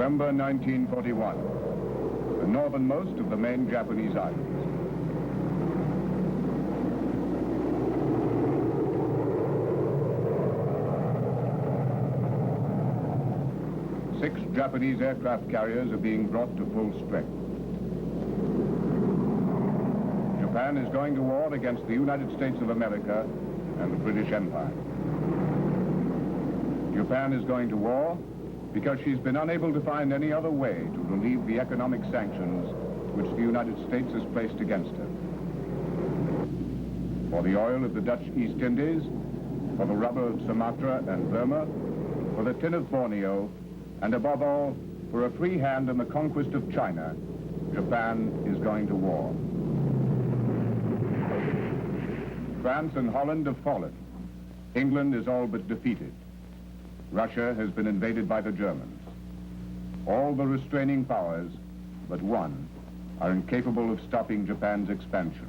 November 1941, the northernmost of the main Japanese islands. Six Japanese aircraft carriers are being brought to full strength. Japan is going to war against the United States of America and the British Empire. Japan is going to war because she's been unable to find any other way to relieve the economic sanctions which the United States has placed against her. For the oil of the Dutch East Indies, for the rubber of Sumatra and Burma, for the tin of Borneo, and above all, for a free hand in the conquest of China, Japan is going to war. France and Holland have fallen. England is all but defeated. Russia has been invaded by the Germans. All the restraining powers, but one, are incapable of stopping Japan's expansion.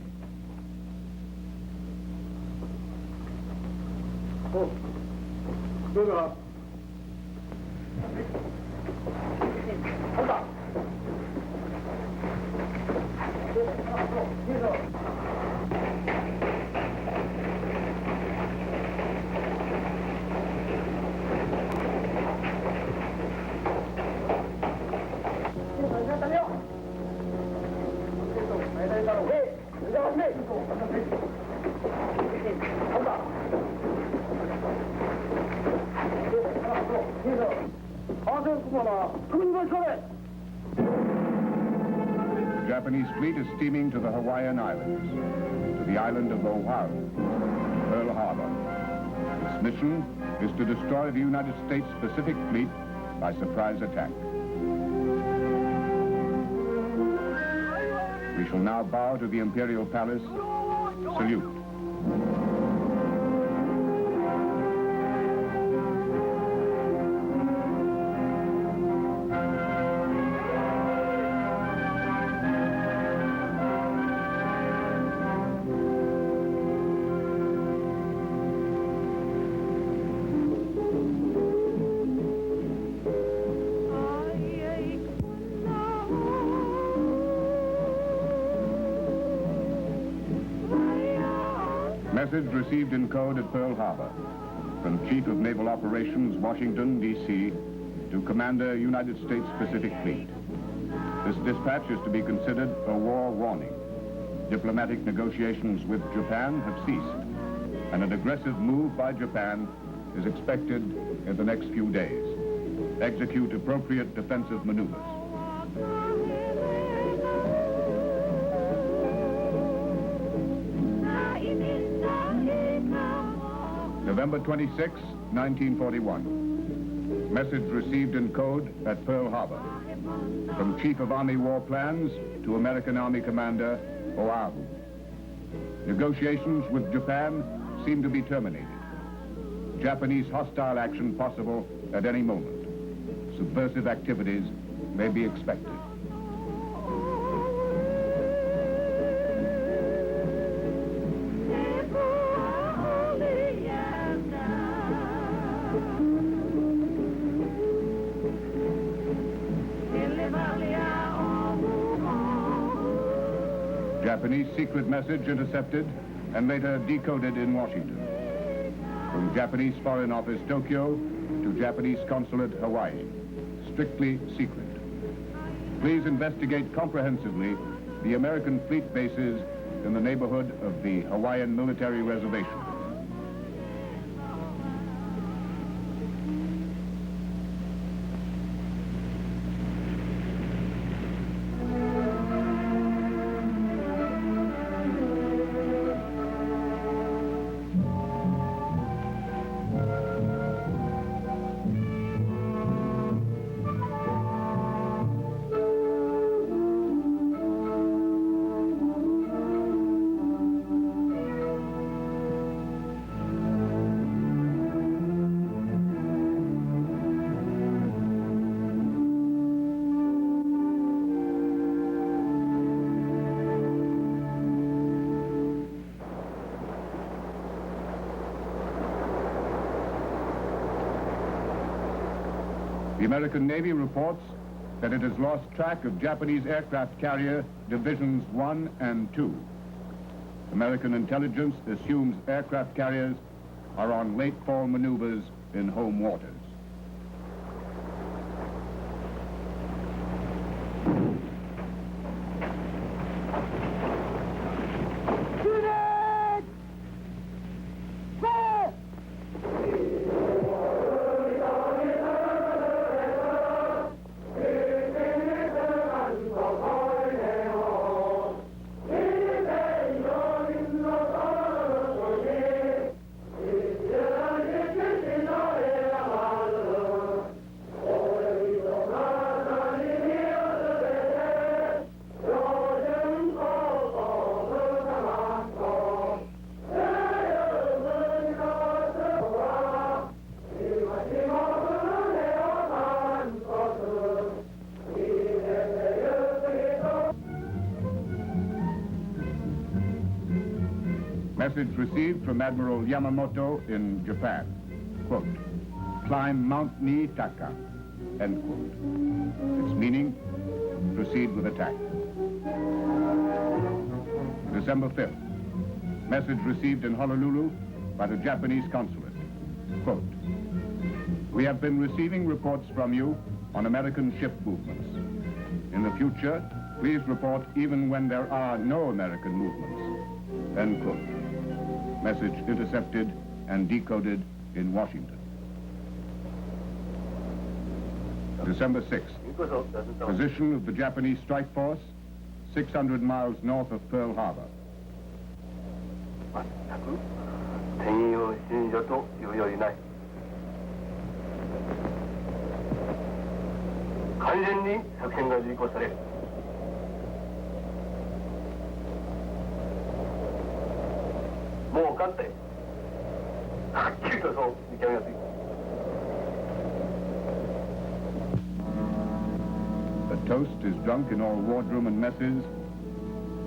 The Japanese fleet is steaming to the Hawaiian Islands, to the island of Oahu, Pearl Harbor. Its mission is to destroy the United States Pacific Fleet by surprise attack. We shall now bow to the Imperial Palace. Salute. Message received in code at Pearl Harbor from Chief of Naval Operations, Washington, D.C., to Commander, United States Pacific Fleet. This dispatch is to be considered a war warning. Diplomatic negotiations with Japan have ceased, and an aggressive move by Japan is expected in the next few days. Execute appropriate defensive maneuvers. November 26, 1941. Message received in code at Pearl Harbor. From Chief of Army War Plans to American Army Commander, Oahu. Negotiations with Japan seem to be terminated. Japanese hostile action possible at any moment. Subversive activities may be expected. Japanese secret message intercepted and later decoded in Washington. From Japanese Foreign Office, Tokyo, to Japanese Consulate, Hawaii. Strictly secret. Please investigate comprehensively the American fleet bases in the neighborhood of the Hawaiian military reservation. The American Navy reports that it has lost track of Japanese aircraft carrier Divisions 1 and 2. American intelligence assumes aircraft carriers are on late fall maneuvers in home waters. Message received from Admiral Yamamoto in Japan. Quote, climb Mount Niitaka, end quote. Its meaning, proceed with attack. December 5th. Message received in Honolulu by the Japanese consulate. Quote, we have been receiving reports from you on American ship movements. In the future, please report even when there are no American movements, end quote. Message intercepted and decoded in Washington. December 6th. Position of the Japanese strike force, 600 miles north of Pearl Harbor. The toast is drunk in all wardroom and messes,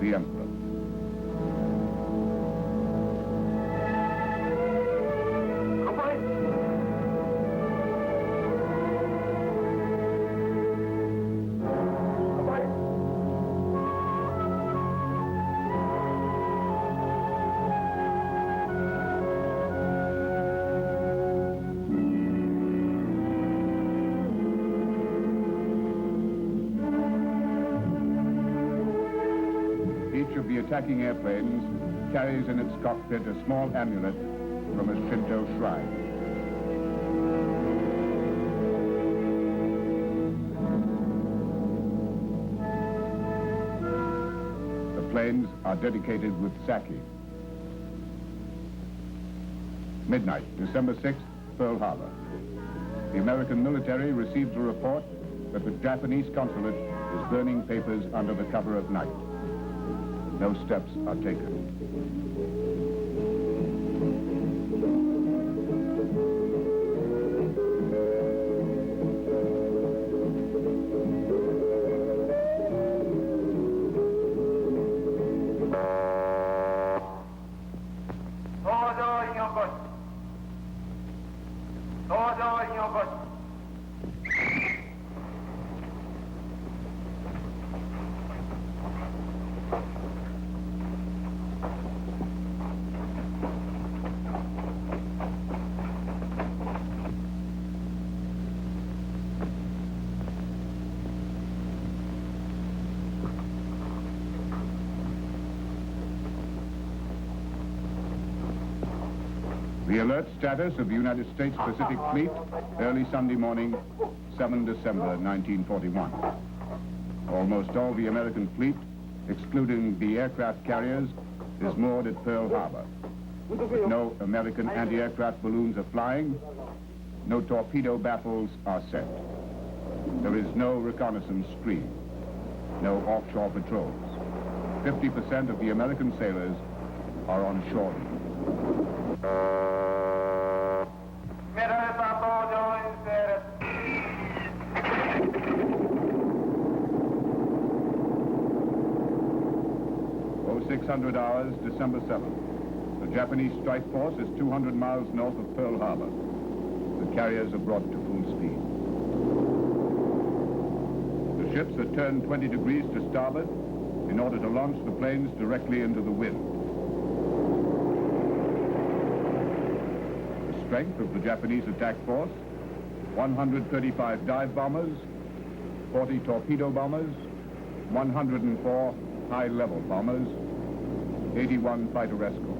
the Emperor. Attacking airplanes carries in its cockpit a small amulet from a Shinto shrine. The planes are dedicated with sake. Midnight, December 6th, Pearl Harbor. The American military receives a report that the Japanese consulate is burning papers under the cover of night. No steps are taken. The alert status of the United States Pacific Fleet, early Sunday morning, 7 December 1941. Almost all the American fleet, excluding the aircraft carriers, is moored at Pearl Harbor. No American anti-aircraft balloons are flying. No torpedo baffles are set. There is no reconnaissance screen. No offshore patrols. 50% of the American sailors are on shore. Oh, 600 hours, December 7th. The Japanese strike force is 200 miles north of Pearl Harbor. The carriers are brought to full speed. Ships are turned 20 degrees to starboard in order to launch the planes directly into the wind. The strength of the Japanese attack force: 135 dive bombers, 40 torpedo bombers, 104 high-level bombers, 81 fighter escorts.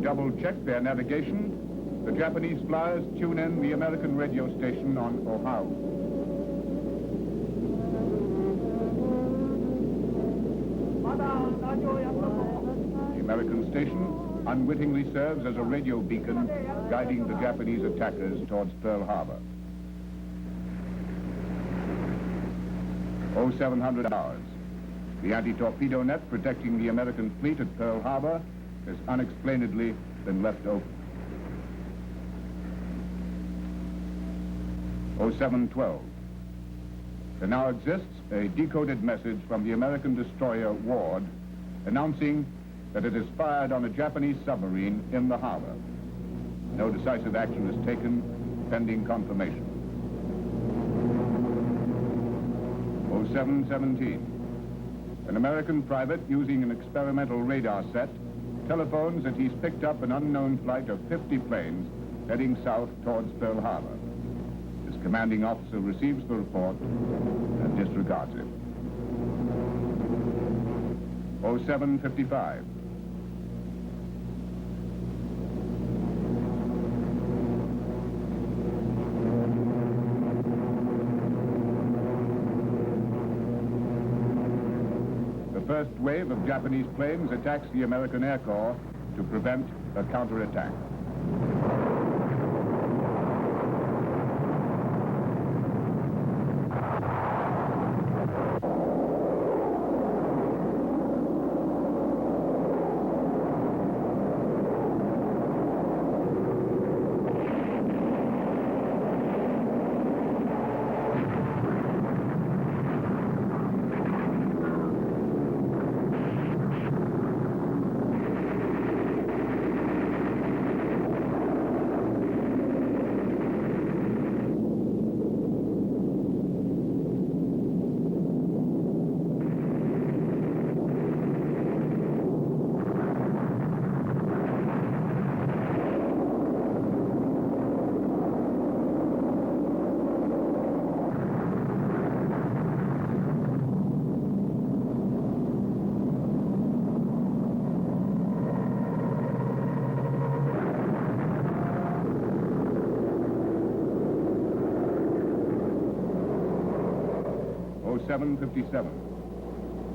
Double-check their navigation, the Japanese flyers tune in the American radio station on Oahu. The American station unwittingly serves as a radio beacon guiding the Japanese attackers towards Pearl Harbor. 0700 hours. The anti-torpedo net protecting the American fleet at Pearl Harbor has unexplainedly been left open. 0712. There now exists a decoded message from the American destroyer Ward announcing that it is fired on a Japanese submarine in the harbor. No decisive action is taken, pending confirmation. 0717. An American private using an experimental radar set telephones that he's picked up an unknown flight of 50 planes heading south towards Pearl Harbor. His commanding officer receives the report and disregards it. 0755. The first wave of Japanese planes attacks the American Air Corps to prevent a counterattack.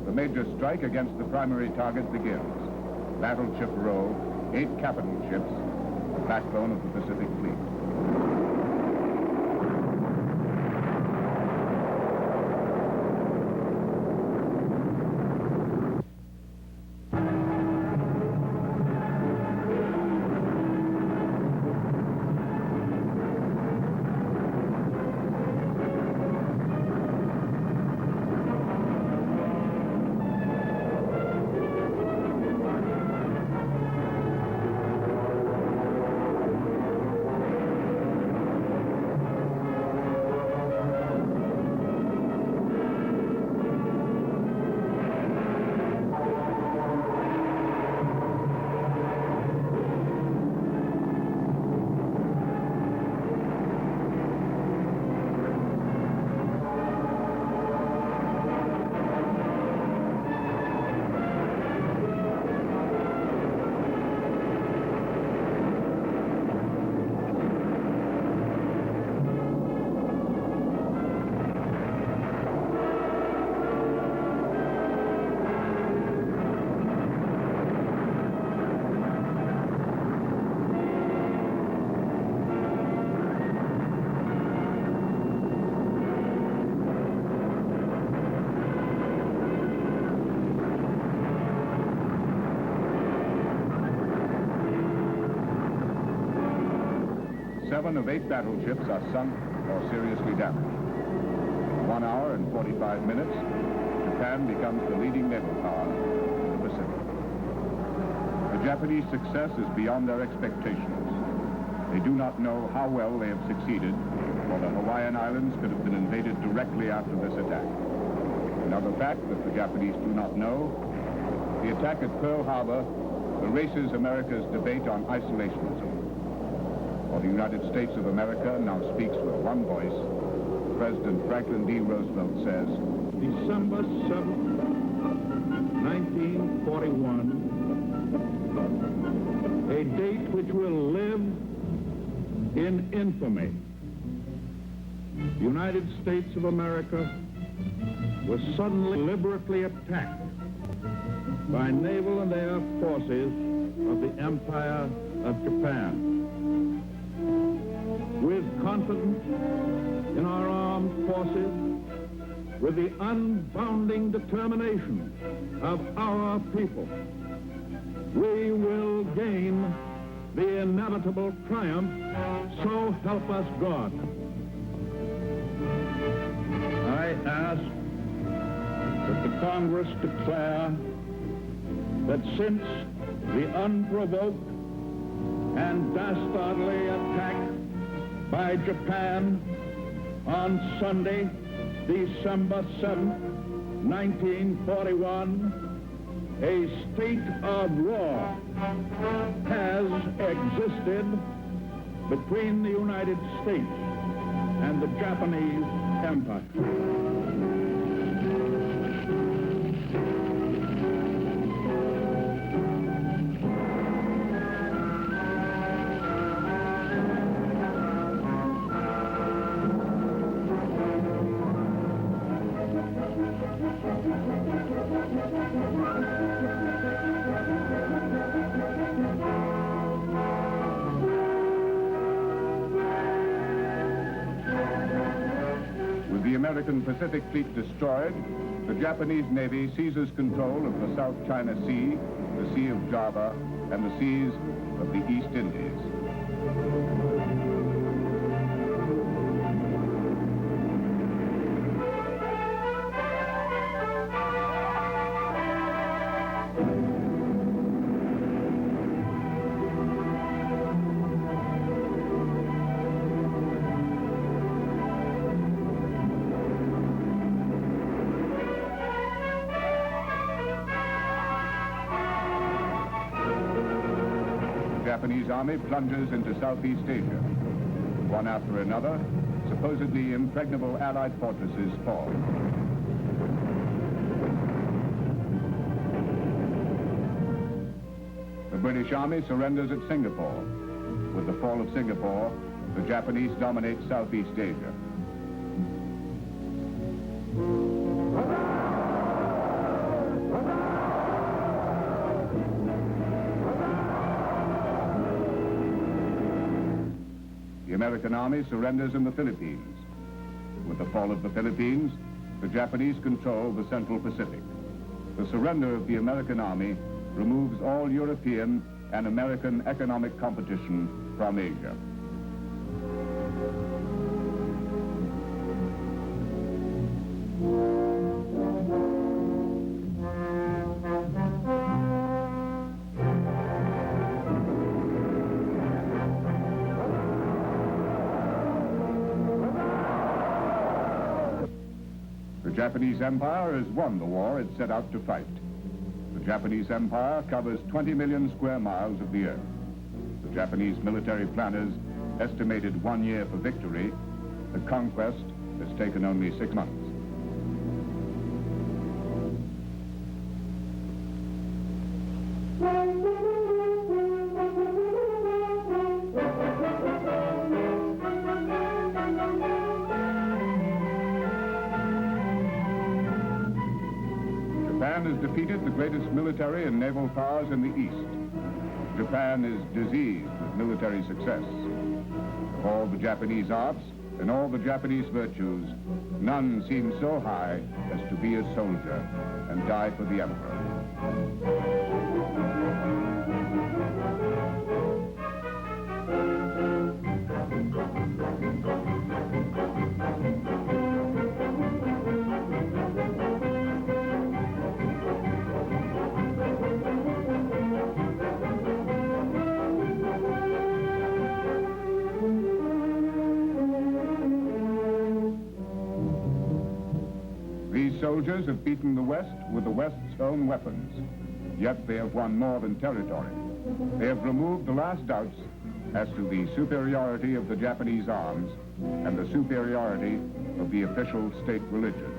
The major strike against the primary target begins. Battleship Row, 8 capital ships, the backbone of the Pacific Fleet. Seven of 8 battleships are sunk or seriously damaged. In 1 hour and 45 minutes, Japan becomes the leading naval power in the Pacific. The Japanese success is beyond their expectations. They do not know how well they have succeeded, for the Hawaiian Islands could have been invaded directly after this attack. Another fact that the Japanese do not know, the attack at Pearl Harbor erases America's debate on isolationism. For the United States of America now speaks with one voice. President Franklin D. Roosevelt says, December 7th, 1941, a date which will live in infamy. The United States of America was suddenly deliberately attacked by naval and air forces of the Empire of Japan. With confidence in our armed forces, with the unbounding determination of our people, we will gain the inevitable triumph, so help us God. ask that the Congress declare that since the unprovoked and dastardly attack by Japan on Sunday, December 7th, 1941, a state of war has existed between the United States and the Japanese Empire. American Pacific Fleet destroyed, the Japanese Navy seizes control of the South China Sea, the Sea of Java, and the seas of the East Indies. The Japanese army plunges into Southeast Asia. One after another, supposedly impregnable Allied fortresses fall. The British army surrenders at Singapore. With the fall of Singapore, the Japanese dominate Southeast Asia. The American army surrenders in the Philippines. With the fall of the Philippines, the Japanese control the Central Pacific. The surrender of the American army removes all European and American economic competition from Asia. The Japanese Empire has won the war it set out to fight. The Japanese Empire covers 20 million square miles of the earth. The Japanese military planners estimated 1 year for victory. The conquest has taken only 6 months. Japan has defeated the greatest military and naval powers in the East. Japan is diseased with military success. Of all the Japanese arts and all the Japanese virtues, none seems so high as to be a soldier and die for the emperor. 'These soldiers have beaten the West with the West's own weapons, yet they have won more than territory. They have removed the last doubts as to the superiority of the Japanese arms and the superiority of the official state religion.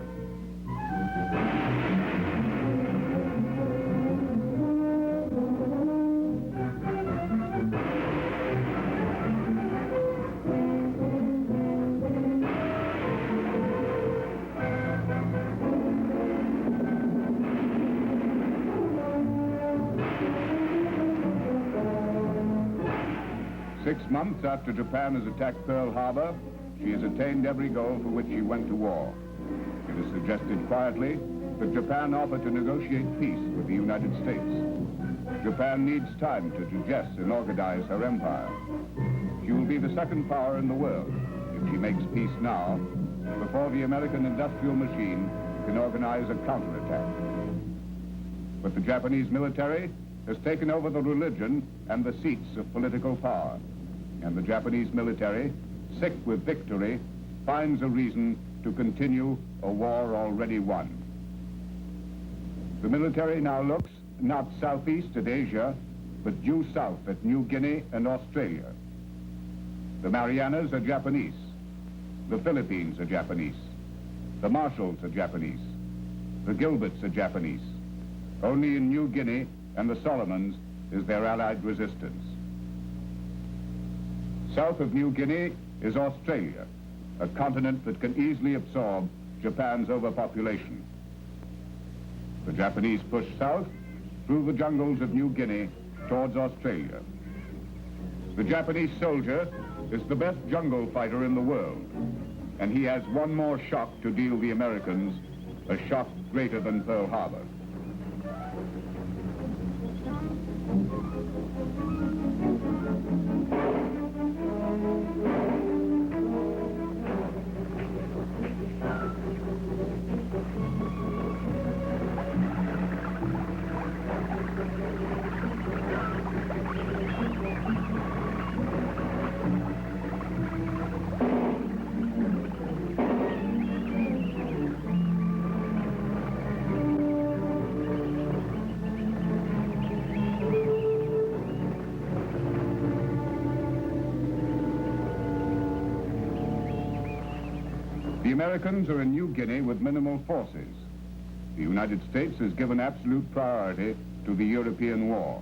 Six months after Japan has attacked Pearl Harbor, she has attained every goal for which she went to war. It is suggested quietly that Japan offer to negotiate peace with the United States. Japan needs time to digest and organize her empire. She will be the second power in the world if she makes peace now before the American industrial machine can organize a counterattack. But the Japanese military has taken over the religion and the seats of political power. And the Japanese military, sick with victory, finds a reason to continue a war already won. The military now looks not southeast at Asia, but due south at New Guinea and Australia. The Marianas are Japanese. The Philippines are Japanese. The Marshalls are Japanese. The Gilberts are Japanese. Only in New Guinea and the Solomons is there Allied resistance. South of New Guinea is Australia, a continent that can easily absorb Japan's overpopulation. The Japanese push south through the jungles of New Guinea towards Australia. The Japanese soldier is the best jungle fighter in the world, and he has one more shock to deal the Americans, a shock greater than Pearl Harbor. The Americans are in New Guinea with minimal forces. The United States has given absolute priority to the European war.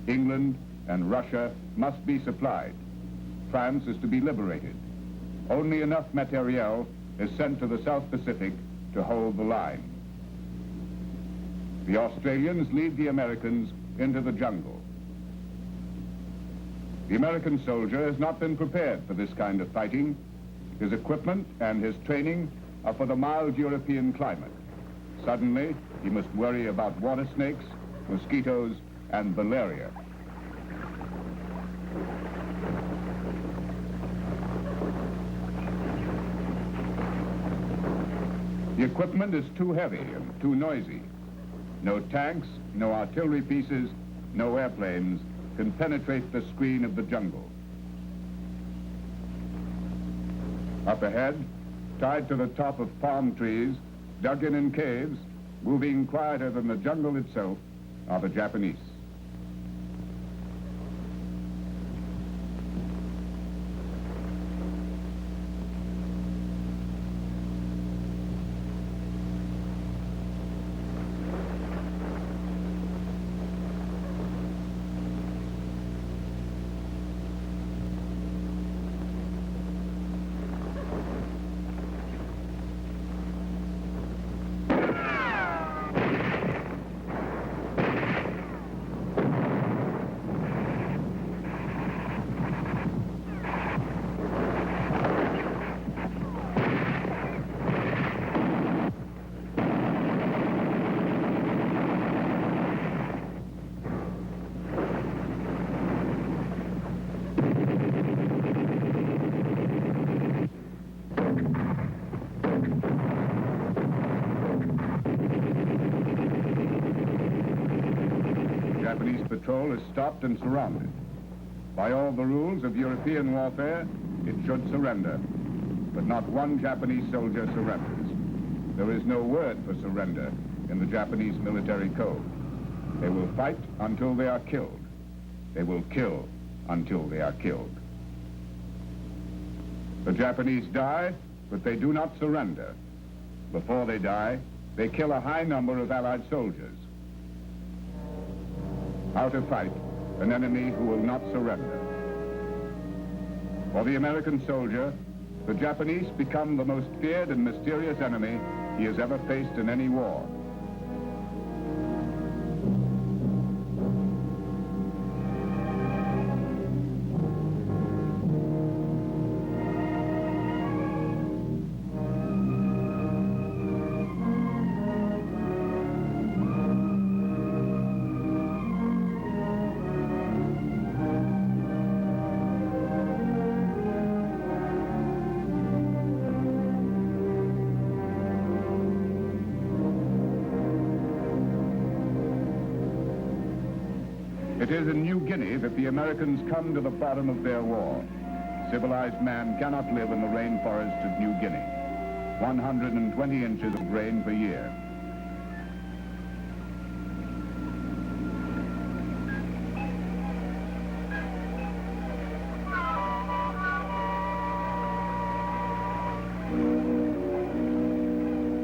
England and Russia must be supplied. France is to be liberated. Only enough materiel is sent to the South Pacific to hold the line. The Australians lead the Americans into the jungle. The American soldier has not been prepared for this kind of fighting. His equipment and his training are for the mild European climate. Suddenly, he must worry about water snakes, mosquitoes, and malaria. The equipment is too heavy and too noisy. No tanks, no artillery pieces, no airplanes can penetrate the screen of the jungle. Up ahead, tied to the top of palm trees, dug in caves, moving quieter than the jungle itself, are the Japanese. Japanese patrol is stopped and surrounded. By all the rules of European warfare, it should surrender. But not one Japanese soldier surrenders. There is no word for surrender in the Japanese military code. They will fight until they are killed. They will kill until they are killed. The Japanese die, but they do not surrender. Before they die, they kill a high number of Allied soldiers. How to fight an enemy who will not surrender. For the American soldier, the Japanese become the most feared and mysterious enemy he has ever faced in any war. It is in New Guinea that the Americans come to the bottom of their war. Civilized man cannot live in the rainforests of New Guinea. 120 inches of rain per year.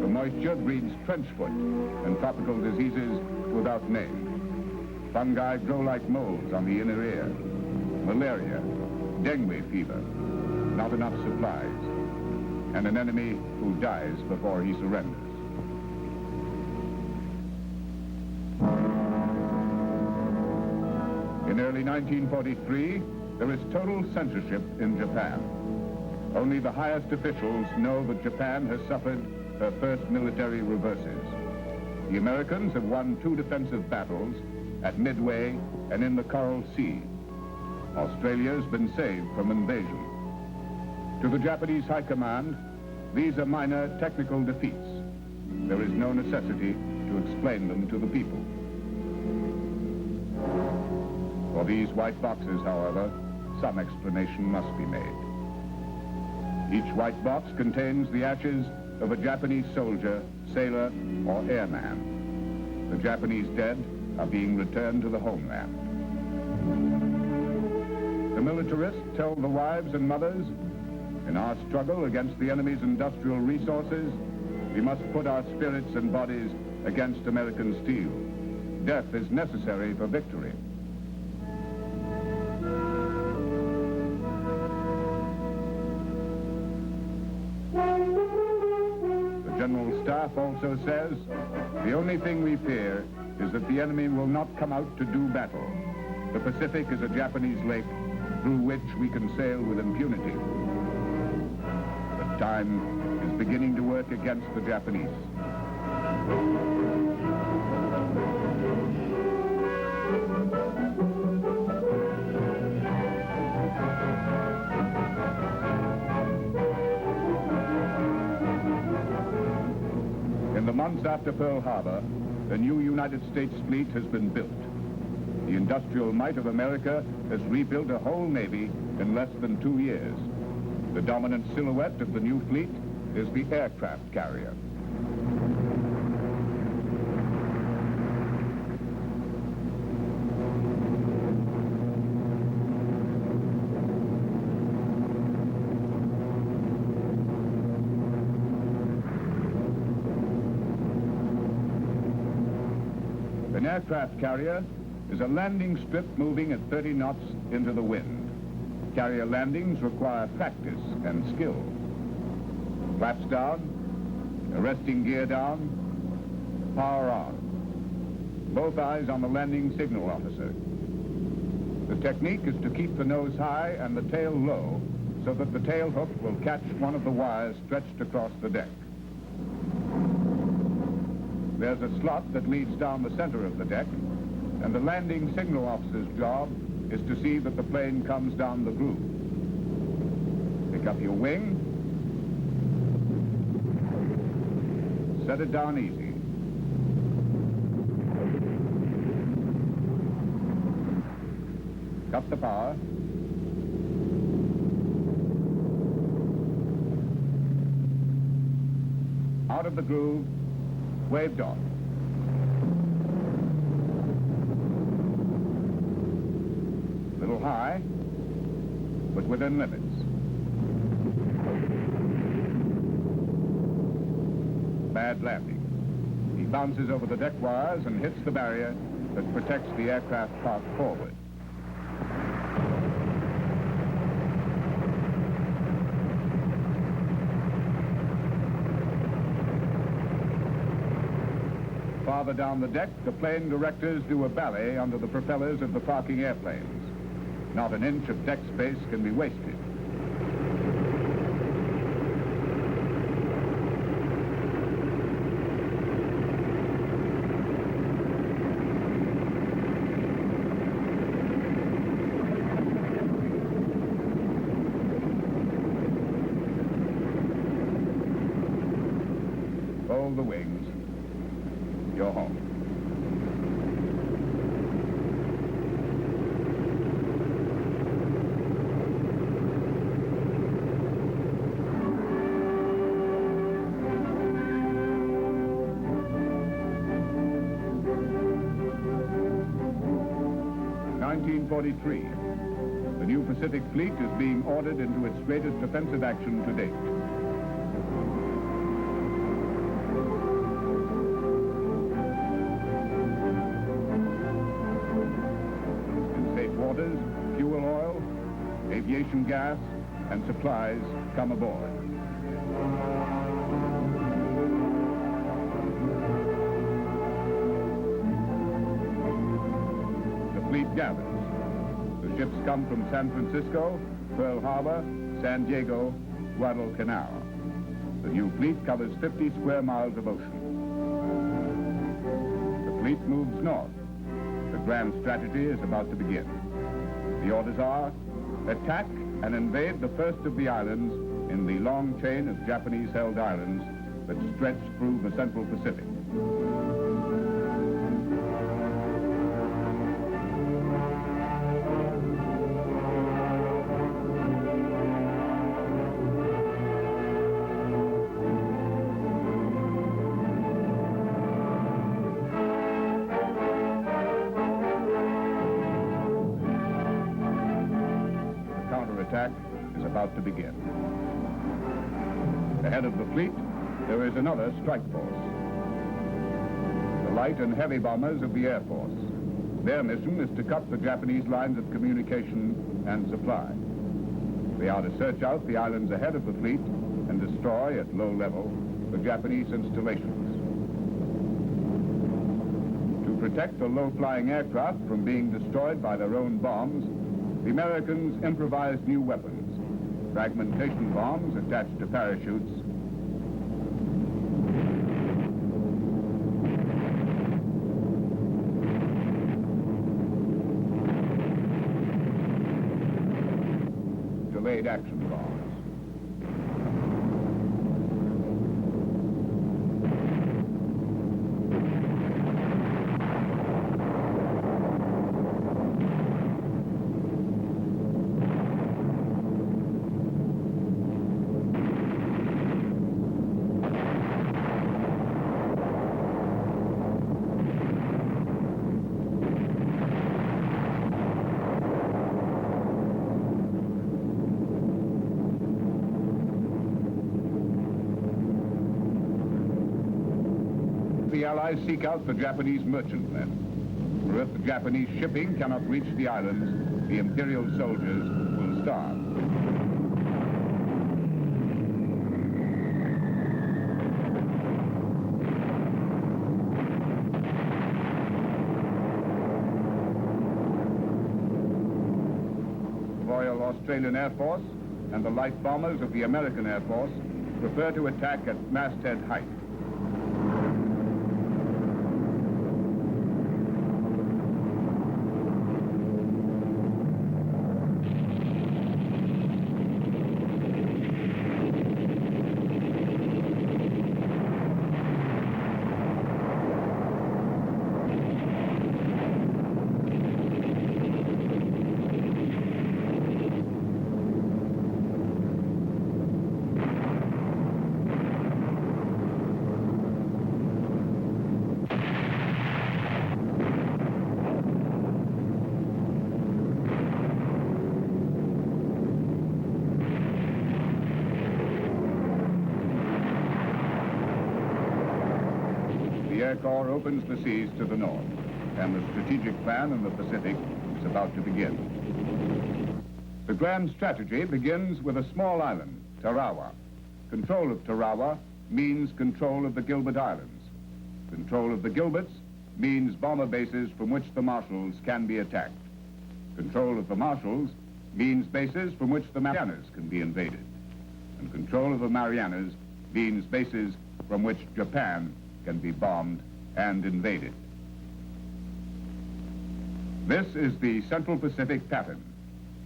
The moisture breeds trench foot and tropical diseases without name. Fungi grow like moles on the inner ear. Malaria, dengue fever, not enough supplies, and an enemy who dies before he surrenders. In early 1943, there is total censorship in Japan. Only the highest officials know that Japan has suffered her first military reverses. The Americans have won 2 defensive battles at Midway and in the Coral Sea. Australia's been saved from invasion. To the Japanese High Command, these are minor technical defeats. There is no necessity to explain them to the people. For these white boxes, however, some explanation must be made. Each white box contains the ashes of a Japanese soldier, sailor, or airman. The Japanese dead are being returned to the homeland. The militarists tell the wives and mothers, in our struggle against the enemy's industrial resources, we must put our spirits and bodies against American steel. Death is necessary for victory. The General Staff also says, the only thing we fear is that the enemy will not come out to do battle. The Pacific is a Japanese lake through which we can sail with impunity. But time is beginning to work against the Japanese. In the months after Pearl Harbor, the new United States fleet has been built. The industrial might of America has rebuilt a whole navy in less than 2 years. The dominant silhouette of the new fleet is the aircraft carrier. An aircraft carrier is a landing strip moving at 30 knots into the wind. Carrier landings require practice and skill. Flaps down, arresting gear down, power on. Both eyes on the landing signal officer. The technique is to keep the nose high and the tail low so that the tail hook will catch one of the wires stretched across the deck. There's a slot that leads down the center of the deck, and the landing signal officer's job is to see that the plane comes down the groove. Pick up your wing, set it down easy. Cut the power. Out of the groove, waved off. Little high, but within limits. Bad landing. He bounces over the deck wires and hits the barrier that protects the aircraft parked forward. Farther down the deck, the plane directors do a ballet under the propellers of the parking airplanes. Not an inch of deck space can be wasted. Fold the wings. You're home. 1943. The new Pacific Fleet is being ordered into its greatest defensive action to date. In safe waters, fuel oil, aviation gas, and supplies come aboard. The fleet gathers. The ships come from San Francisco, Pearl Harbor, San Diego, Guadalcanal. The new fleet covers 50 square miles of ocean. The fleet moves north. The grand strategy is about to begin. The orders are, attack and invade the first of the islands in the long chain of Japanese-held islands that stretch through the Central Pacific. Is about to begin. Ahead of the fleet, there is another strike force. The light and heavy bombers of the Air Force. Their mission is to cut the Japanese lines of communication and supply. They are to search out the islands ahead of the fleet and destroy at low level the Japanese installations. To protect the low-flying aircraft from being destroyed by their own bombs, the Americans improvised new weapons, fragmentation bombs attached to parachutes, delayed action bombs. The Allies seek out the Japanese merchantmen. For if the Japanese shipping cannot reach the islands, the Imperial soldiers will starve. The Royal Australian Air Force and the light bombers of the American Air Force prefer to attack at masthead height. The Air Corps opens the seas to the north, and the strategic plan in the Pacific is about to begin. The grand strategy begins with a small island, Tarawa. Control of Tarawa means control of the Gilbert Islands. Control of the Gilberts means bomber bases from which the Marshalls can be attacked. Control of the Marshalls means bases from which the Marianas can be invaded. And control of the Marianas means bases from which Japan can be bombed and invaded. This is the Central Pacific pattern,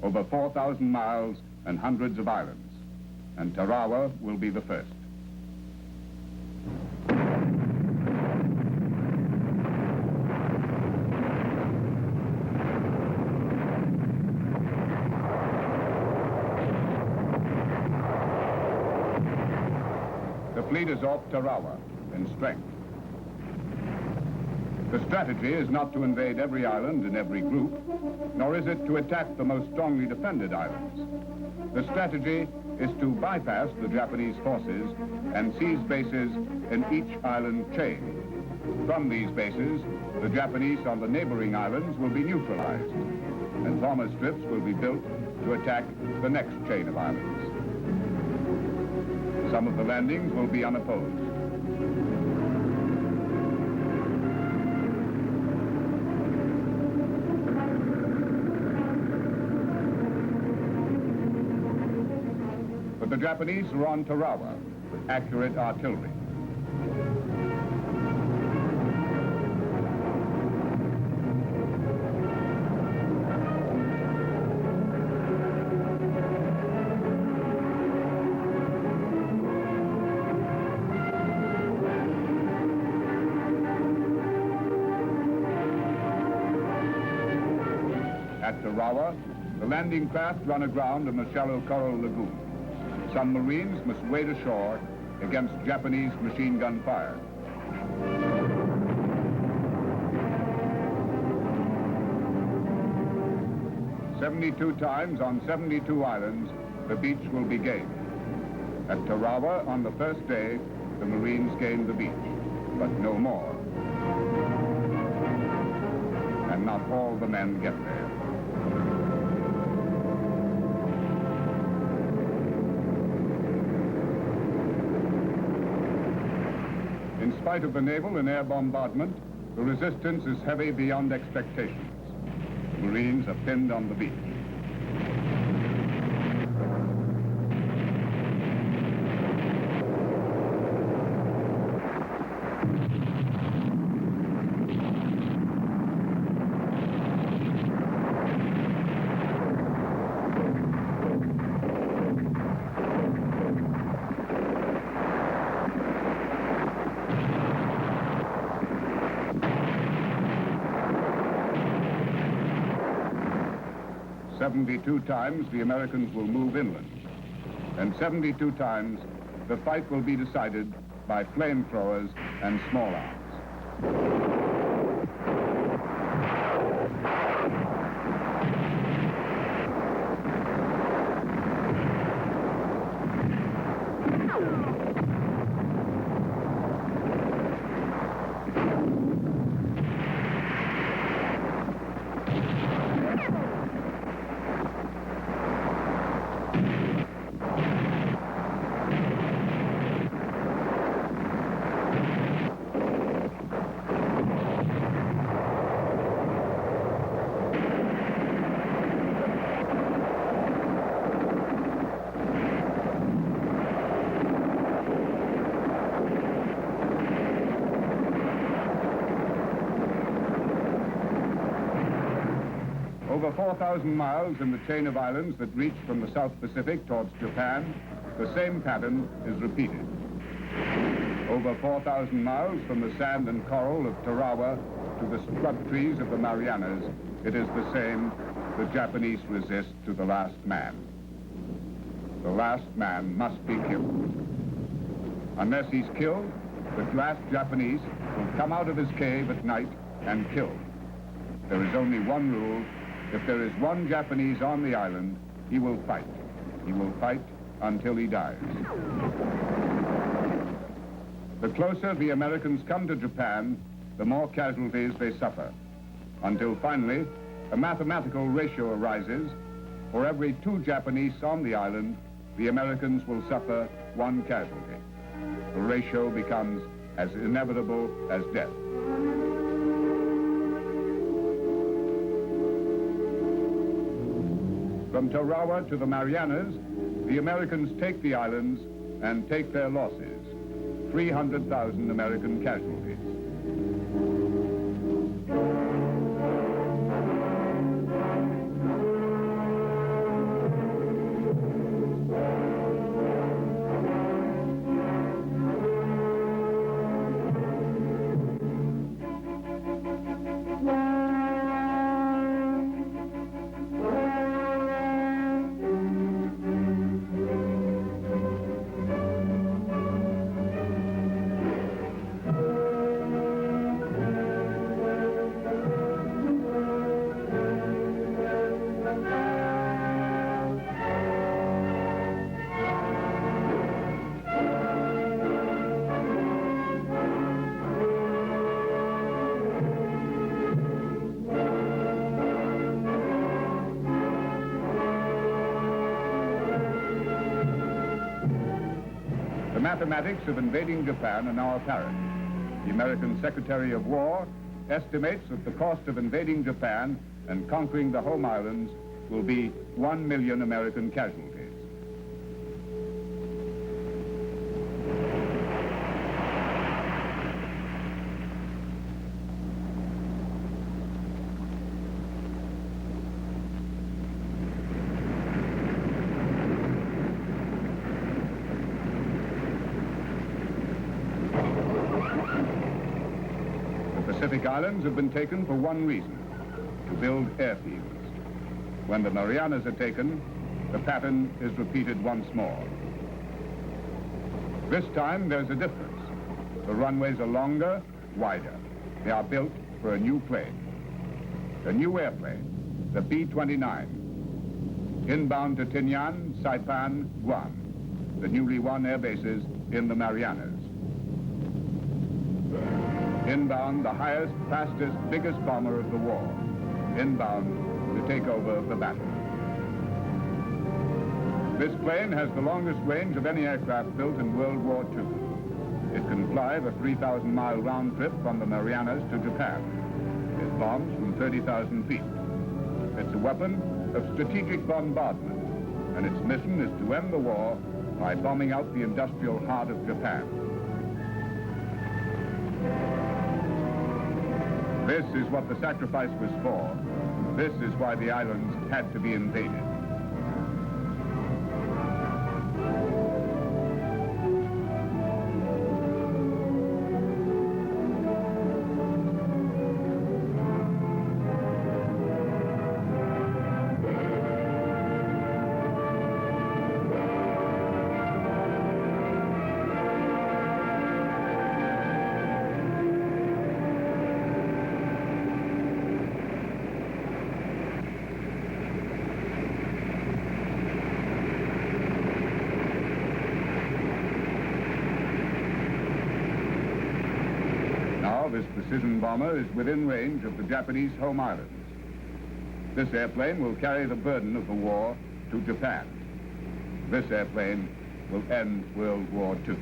over 4,000 miles and hundreds of islands, and Tarawa will be the first. The fleet is off Tarawa in strength. The strategy is not to invade every island in every group, nor is it to attack the most strongly defended islands. The strategy is to bypass the Japanese forces and seize bases in each island chain. From these bases, the Japanese on the neighboring islands will be neutralized, and bomber strips will be built to attack the next chain of islands. Some of the landings will be unopposed. But the Japanese are on Tarawa with accurate artillery. At Tarawa, the landing craft run aground in the shallow coral lagoon. Some Marines must wade ashore against Japanese machine gun fire. "72 times on 72 islands, the beach will be gained. At Tarawa, on the first day, the Marines gained the beach, but no more. And not all the men get there. In spite of the naval and air bombardment, the resistance is heavy beyond expectations. The Marines are pinned on the beach. "72 times the Americans will move inland, and 72 times the fight will be decided by flamethrowers and small arms." Over 4,000 miles in the chain of islands that reach from the South Pacific towards Japan, the same pattern is repeated. Over 4,000 miles from the sand and coral of Tarawa to the scrub trees of the Marianas, it is the same. The Japanese resist to the last man. The last man must be killed. Unless he's killed, the last Japanese will come out of his cave at night and kill. There is only one rule. If there is one Japanese on the island, he will fight. He will fight until he dies. The closer the Americans come to Japan, the more casualties they suffer, until finally a mathematical ratio arises. For every 2 Japanese on the island, the Americans will suffer 1 casualty. The ratio becomes as inevitable as death. From Tarawa to the Marianas, the Americans take the islands and take their losses, 300,000 American casualties. mathematics of invading Japan are now apparent. The American Secretary of War estimates that the cost of invading Japan and conquering the home islands will be 1 million American casualties. The Pacific Islands have been taken for one reason: to build airfields. When the Marianas are taken, the pattern is repeated once more. This time, there's a difference. The runways are longer, wider. They are built for a new plane. A new airplane, the B-29, inbound to Tinian, Saipan, Guam, the newly won air bases in the Marianas. Inbound, the highest, fastest, biggest bomber of the war. Inbound to take over the battle. This plane has the longest range of any aircraft built in World War II. It can fly the 3,000-mile round trip from the Marianas to Japan. It bombs from 30,000 feet. It's a weapon of strategic bombardment, and its mission is to end the war by bombing out the industrial heart of Japan. This is what the sacrifice was for. This is why the islands had to be invaded. This precision bomber is within range of the Japanese home islands. This airplane will carry the burden of the war to Japan. This airplane will end World War II.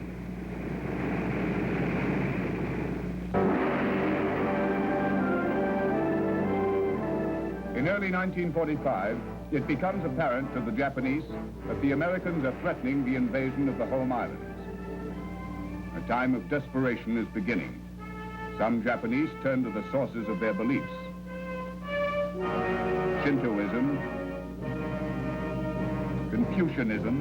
In early 1945, it becomes apparent to the Japanese that the Americans are threatening the invasion of the home islands. A time of desperation is beginning. Some Japanese turn to the sources of their beliefs: Shintoism, Confucianism,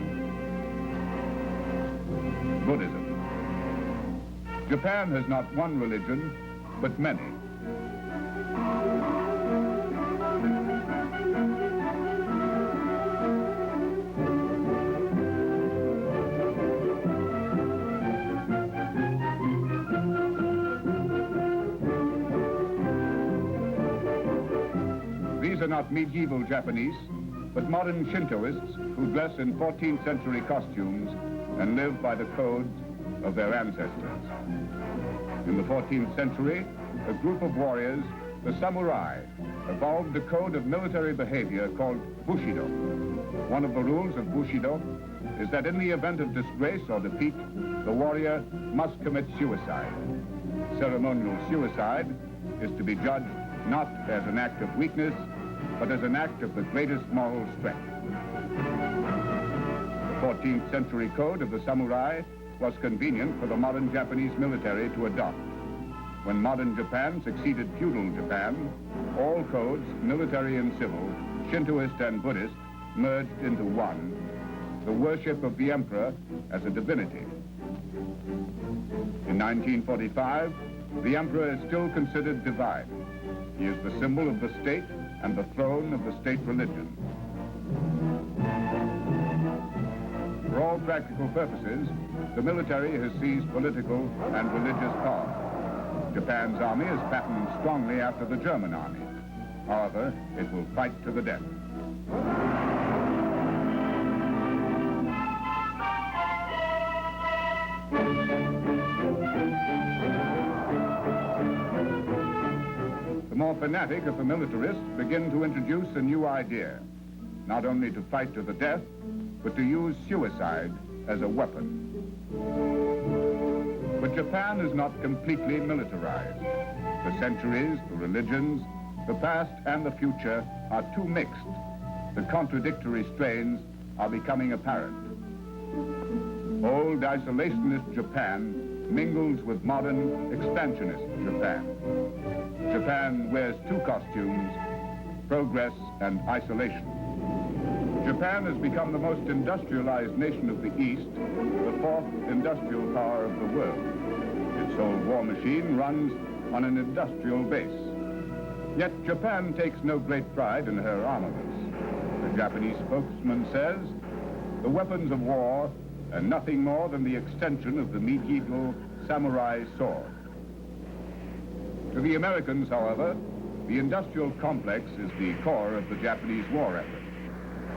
Buddhism. Japan has not one religion, but many. These are not medieval Japanese, but modern Shintoists who dress in 14th century costumes and live by the codes of their ancestors. In the 14th century, a group of warriors, the samurai, evolved a code of military behavior called Bushido. One of the rules of Bushido is that in the event of disgrace or defeat, the warrior must commit suicide. Ceremonial suicide is to be judged not as an act of weakness, but as an act of the greatest moral strength. The 14th century code of the samurai was convenient for the modern Japanese military to adopt. When modern Japan succeeded feudal Japan, all codes, military and civil, Shintoist and Buddhist, merged into one: the worship of the emperor as a divinity. In 1945, the emperor is still considered divine. He is the symbol of the state and the throne of the state religion. For all practical purposes, the military has seized political and religious power. Japan's army is patterned strongly after the German army. However, it will fight to the death. The more fanatic of the militarists begin to introduce a new idea, not only to fight to the death, but to use suicide as a weapon. But Japan is not completely militarized. The centuries, the religions, the past and the future are too mixed. The contradictory strains are becoming apparent. Old isolationist Japan mingles with modern expansionist Japan. Japan wears two costumes, progress and isolation. Japan has become the most industrialized nation of the East, the fourth industrial power of the world. Its old war machine runs on an industrial base. Yet Japan takes no great pride in her armaments. The Japanese spokesman says, the weapons of war are nothing more than the extension of the medieval samurai sword. To the Americans, however, the industrial complex is the core of the Japanese war effort.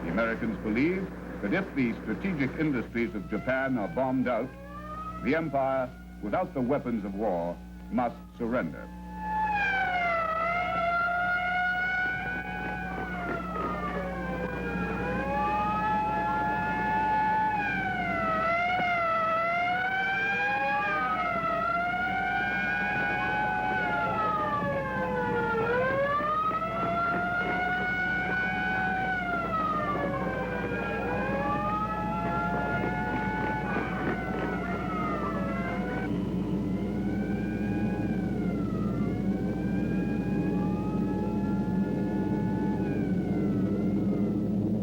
The Americans believe that if the strategic industries of Japan are bombed out, the empire, without the weapons of war, must surrender.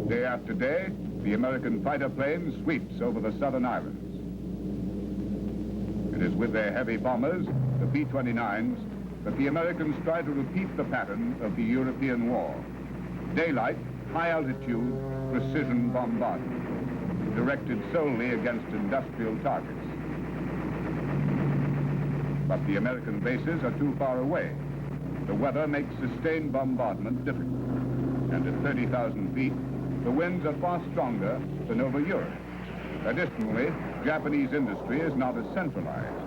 Day after day, the American fighter plane sweeps over the southern islands. It is with their heavy bombers, the B-29s, that the Americans try to repeat the pattern of the European war. Daylight, high-altitude, precision bombardment, directed solely against industrial targets. But the American bases are too far away. The weather makes sustained bombardment difficult. And at 30,000 feet, the winds are far stronger than over Europe. Additionally, Japanese industry is not as centralized.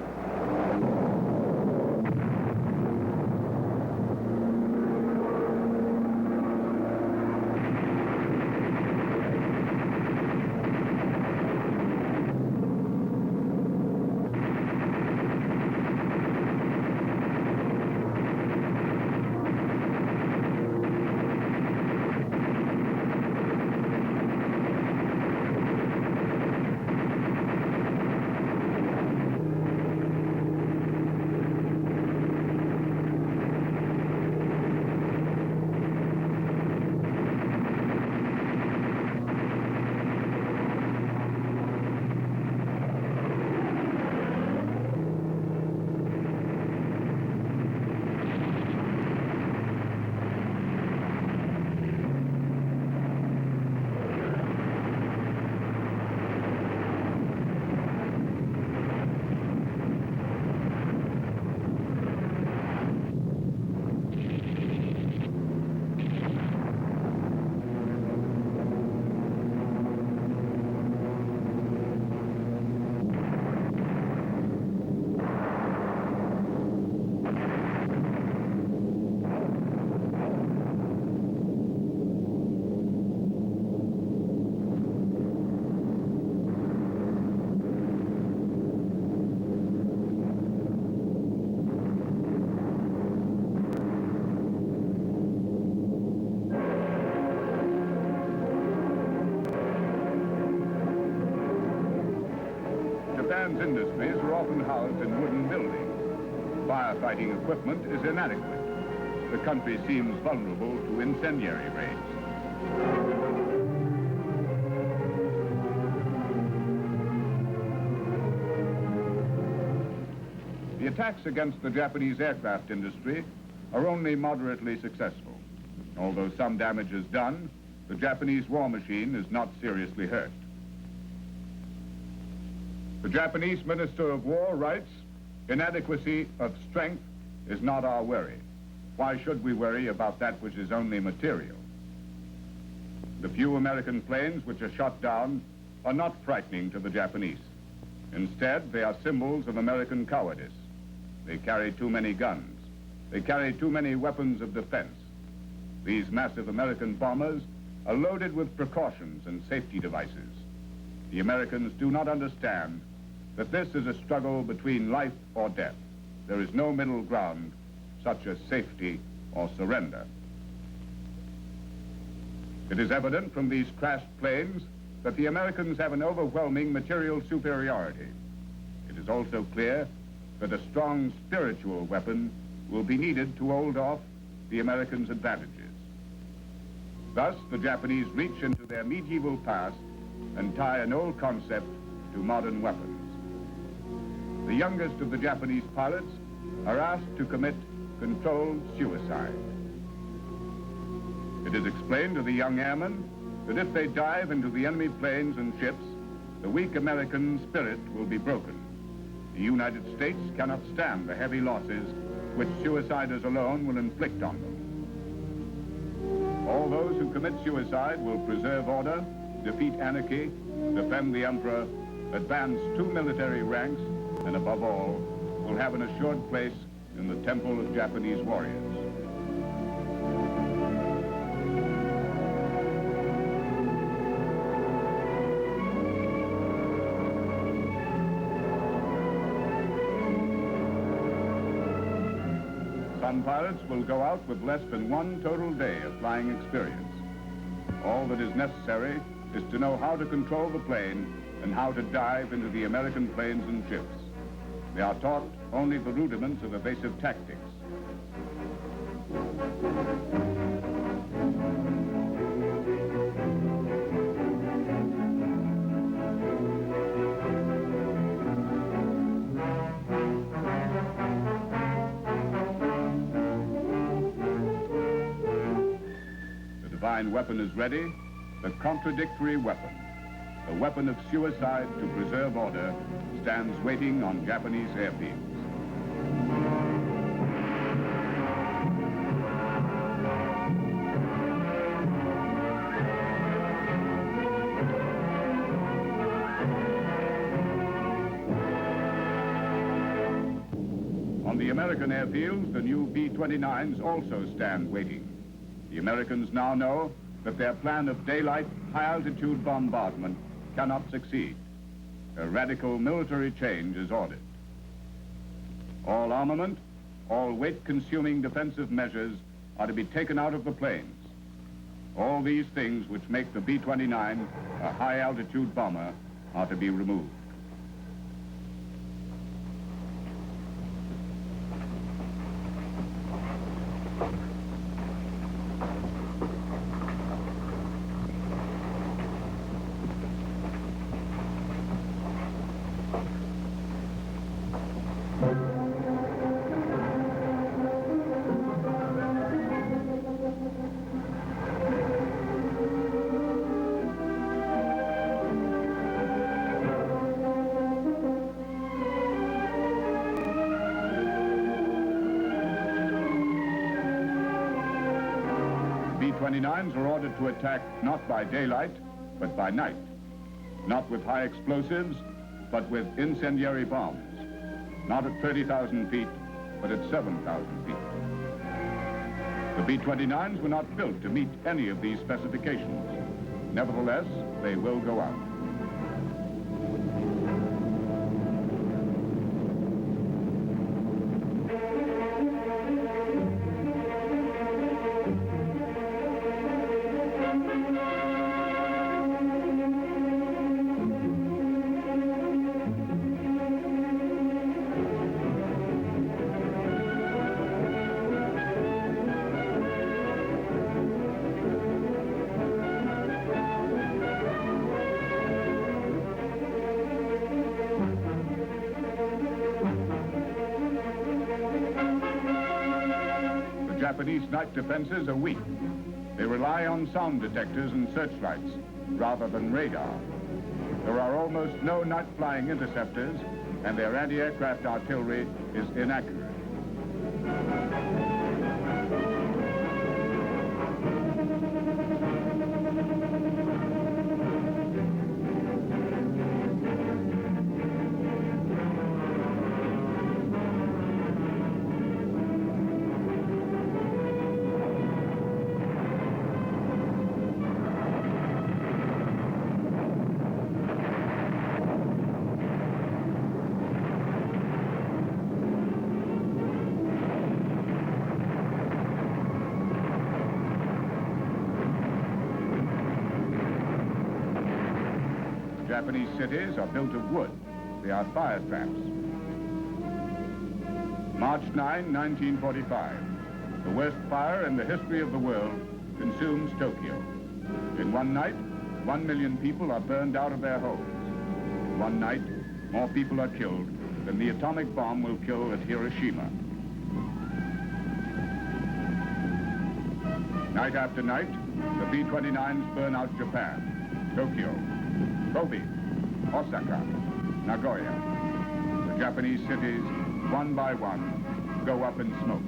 Japan's industries are often housed in wooden buildings. Firefighting equipment is inadequate. The country seems vulnerable to incendiary raids. The attacks against the Japanese aircraft industry are only moderately successful. Although some damage is done, the Japanese war machine is not seriously hurt. The Japanese Minister of War writes, "Inadequacy of strength is not our worry. Why should we worry about that which is only material?" The few American planes which are shot down are not frightening to the Japanese. Instead, they are symbols of American cowardice. They carry too many guns. They carry too many weapons of defense. These massive American bombers are loaded with precautions and safety devices. The Americans do not understand that this is a struggle between life or death. There is no middle ground, such as safety or surrender. It is evident from these crashed planes that the Americans have an overwhelming material superiority. It is also clear that a strong spiritual weapon will be needed to hold off the Americans' advantages. Thus, the Japanese reach into their medieval past and tie an old concept to modern weapons. The youngest of the Japanese pilots are asked to commit controlled suicide. It is explained to the young airmen that if they dive into the enemy planes and ships, the weak American spirit will be broken. The United States cannot stand the heavy losses which suiciders alone will inflict on them. All those who commit suicide will preserve order, defeat anarchy, defend the emperor, advance 2 military ranks, and above all, will have an assured place in the temple of Japanese warriors. Some pilots will go out with less than 1 total day of flying experience. All that is necessary is to know how to control the plane and how to dive into the American planes and ships. They are taught only the rudiments of evasive tactics. The divine weapon is ready, the contradictory weapon. The weapon of suicide to preserve order stands waiting on Japanese airfields. On the American airfields, the new B-29s also stand waiting. The Americans now know that their plan of daylight, high-altitude bombardment cannot succeed. A radical military change is ordered. All armament, all weight-consuming defensive measures are to be taken out of the planes. All these things which make the B-29 a high-altitude bomber are to be removed. B-29s are ordered to attack not by daylight, but by night. Not with high explosives, but with incendiary bombs. Not at 30,000 feet, but at 7,000 feet. The B-29s were not built to meet any of these specifications. Nevertheless, they will go out. Japanese night defenses are weak. They rely on sound detectors and searchlights rather than radar. There are almost no night-flying interceptors, and their anti-aircraft artillery is inaccurate. Japanese cities are built of wood. They are fire traps. March 9, 1945. The worst fire in the history of the world consumes Tokyo. In one night, 1 million people are burned out of their homes. In one night, more people are killed than the atomic bomb will kill at Hiroshima. Night after night, the B-29s burn out Japan, Tokyo, Kobe, Osaka, Nagoya. The Japanese cities, one by one, go up in smoke.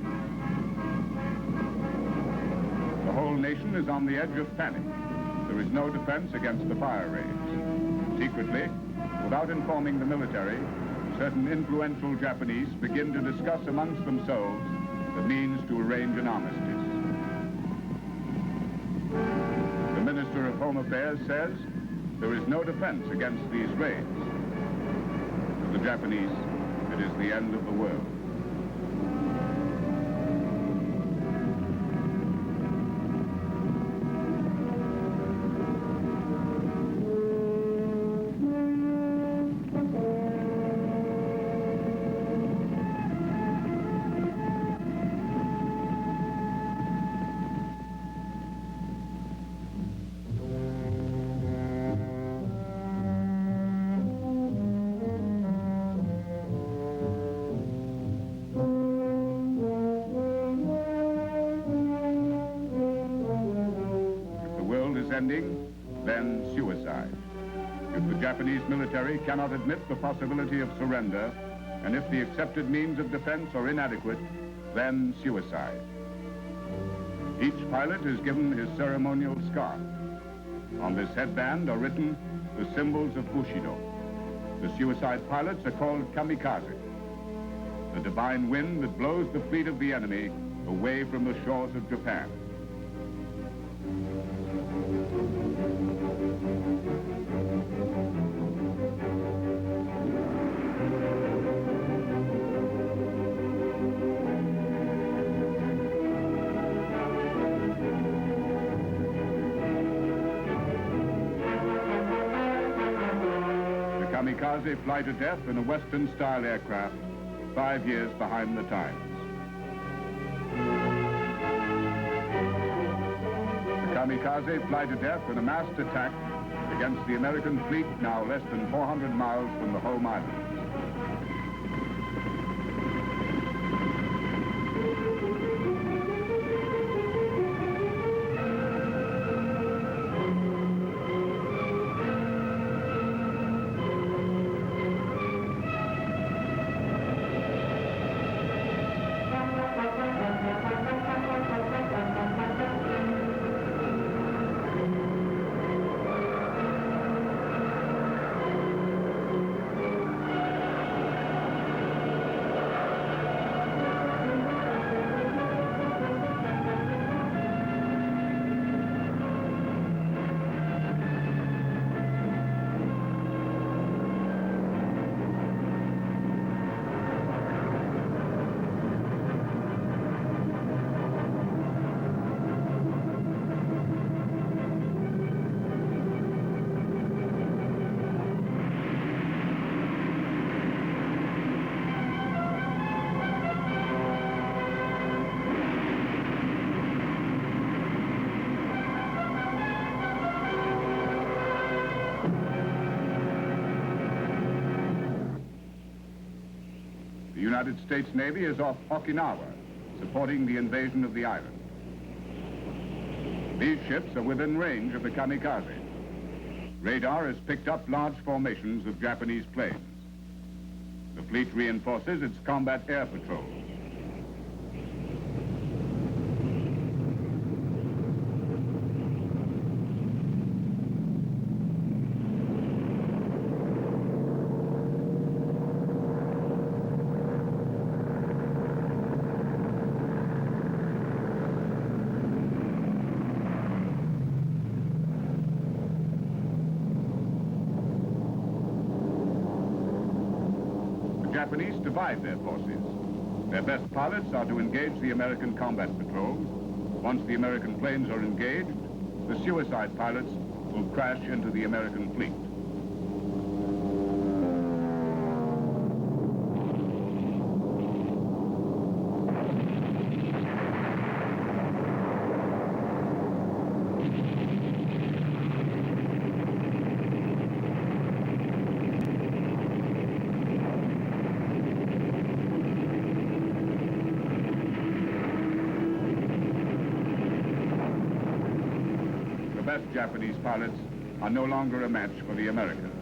The whole nation is on the edge of panic. There is no defense against the fire raids. Secretly, without informing the military, certain influential Japanese begin to discuss amongst themselves the means to arrange an armistice. The Minister of Home Affairs says there is no defense against these raids. To the Japanese, it is the end of the world. Ending, then suicide. If the Japanese military cannot admit the possibility of surrender, and if the accepted means of defense are inadequate, then suicide. Each pilot is given his ceremonial scarf. On this headband are written the symbols of Bushido. The suicide pilots are called Kamikaze, the divine wind that blows the fleet of the enemy away from the shores of Japan. Kamikaze fly to death in a Western-style aircraft, 5 years behind the times. The Kamikaze fly to death in a massed attack against the American fleet now less than 400 miles from the home island. The United States Navy is off Okinawa, supporting the invasion of the island. These ships are within range of the Kamikaze. Radar has picked up large formations of Japanese planes. The fleet reinforces its combat air patrols. The Japanese divide their forces. Their best pilots are to engage the American combat patrols. Once the American planes are engaged, the suicide pilots will crash into the American fleet. best Japanese pilots are no longer a match for the Americans.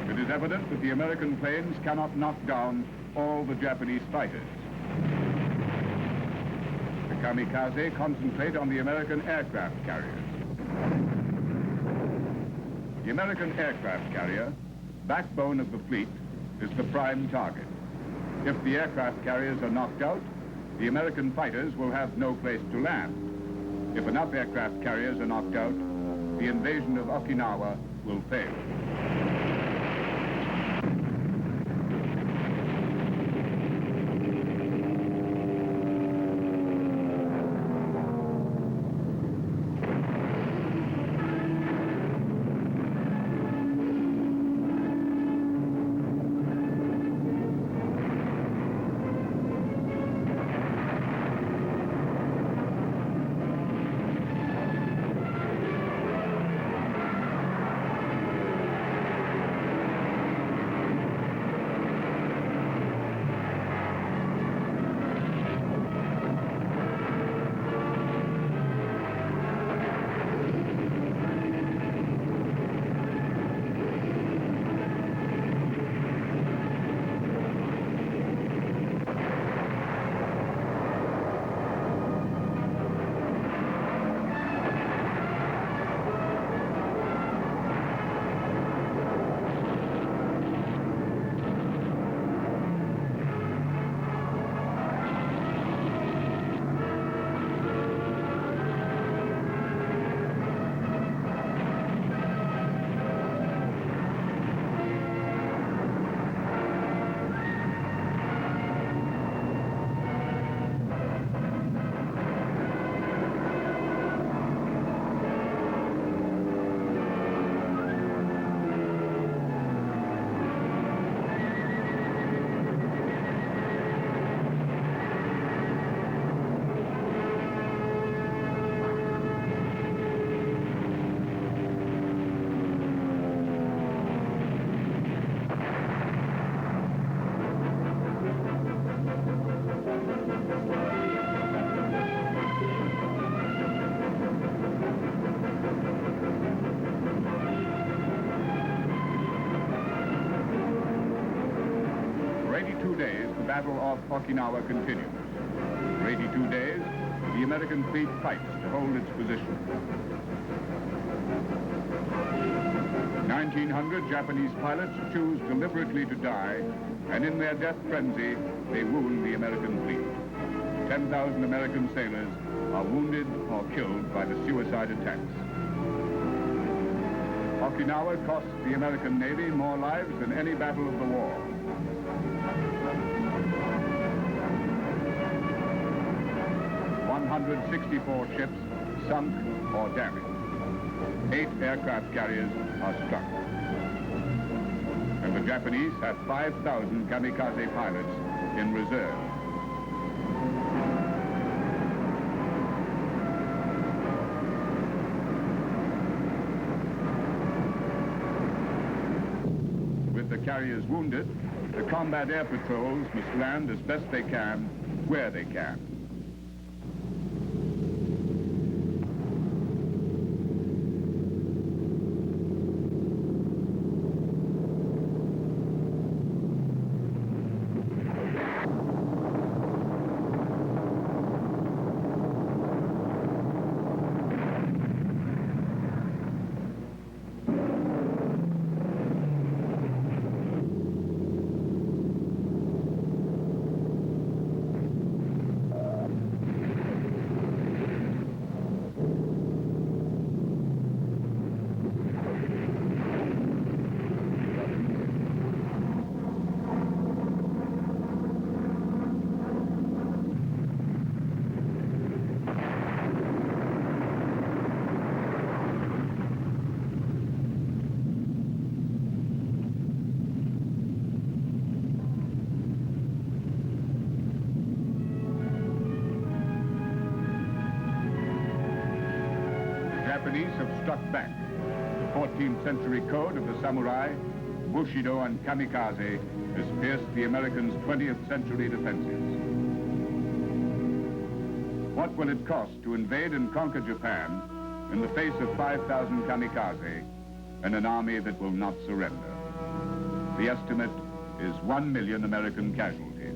It is evident that the American planes cannot knock down all the Japanese fighters. The Kamikaze concentrate on the American aircraft carriers. The American aircraft carrier, backbone of the fleet, is the prime target. If the aircraft carriers are knocked out, the American fighters will have no place to land. If enough aircraft carriers are knocked out, the invasion of Okinawa will fail. The Battle of Okinawa continues. For 82 days, the American fleet fights to hold its position. 1,900 Japanese pilots choose deliberately to die, and in their death frenzy, they wound the American fleet. 10,000 American sailors are wounded or killed by the suicide attacks. Okinawa cost the American Navy more lives than any battle of the war. 164 ships sunk or damaged. 8 aircraft carriers are struck. And the Japanese have 5,000 kamikaze pilots in reserve. With the carriers wounded, the combat air patrols must land as best they can, where they can. Japanese have struck back. The 14th century code of the samurai, Bushido and Kamikaze, has pierced the Americans' 20th century defenses. What will it cost to invade and conquer Japan in the face of 5,000 kamikaze and an army that will not surrender? The estimate is 1 million American casualties.